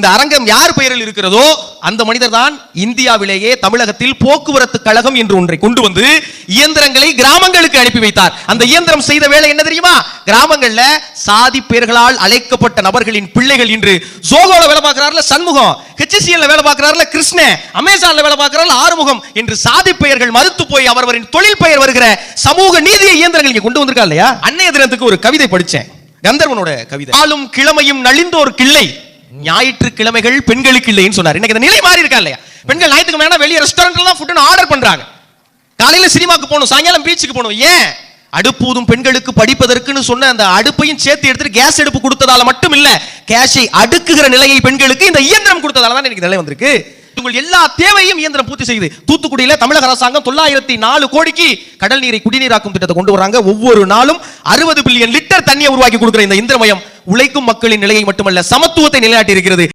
இந்த அரங்கம் யார் பெயரில் இருக்கிறதோ அந்த மனிதர் தான் இந்தியாவிலேயே தமிழகத்தில் போக்குவரத்து கழகம் என்று ஒன்றை கொண்டு வந்து இயந்திரங்களை கிராமங்களுக்கு அனுப்பி வைத்தார். அந்த இயந்திரம் செய்த வேலை என்ன தெரியுமா? கிராமங்கள்ல சாதி பெயர்களால் அழைக்கப்பட்ட நபர்களின் பிள்ளைகள் இன்று ஜோகோல வேலை பார்க்கிறார்ல சண்முகம், HCL வேலை பார்க்கிறார்ல கிருஷ்ண, அமேசான்ல வேலை பார்க்கிறார்ல ஆறுமுகம் என்று சாதி பெயர்கள் மறுத்து போய் அவர்களின் தொழில் பெயர் வருகிற சமூக நீதியை இயந்திரங்கள் இங்க கொண்டு வந்திருக்கா இல்லையா? அன்னைய தினத்துக்கு ஒரு கவிதை படிச்சேன், கந்தர்வனோட கவிதை. ஆளும் கிழமையும் நலிந்தோர் கிள்ளை, ஞாயிற்றுக்கிழமைகள் பெண்களுக்கு இல்லைன்னு சொன்னார். இன்னைக்கு நிலை மாறி இருக்கா இல்லையா? பெண்கள் ஞாயிற்றுக்கிழமை வெளியே ரெஸ்டாரண்ட்ல தான் ஃபுட் ஆர்டர் பண்றாங்க. காலையில சினிமாக்கு போகணும், சாயங்காலம் பீச்சுக்கு போகணும். ஏன்? அடுப்பூதும் பெண்களுக்கு படிப்பதற்குன்னு சொன்ன அந்த அடுப்பையும் சேர்த்து எடுத்துட்டு கேஸ் அடுப்பு கொடுத்ததால மட்டும் இல்ல, கேஷை அடுக்குகிற நிலையை பெண்களுக்கு இந்த இயந்திரம் கொடுத்ததால தான் இன்னைக்கு நிலை வந்திருக்கு. உங்கள் எல்லா தேவையும் இயந்திரம் பூர்த்தி செய்யுது. தூத்துக்குடியில தமிழக அரசாங்கம் 904 கோடிக்கு கடல் நீரை குடிநீராக்கும் திட்டத்தை கொண்டு வராங்க. ஒவ்வொரு நாளும் 60 பில்லியன் லிட்டர் தண்ணியை உருவாக்கி கொடுக்கிற இந்த இயந்திரமயம் உழைக்கும் மக்களின் நிலையை மட்டுமல்ல சமத்துவத்தை நிலைநாட்டி இருக்கிறது.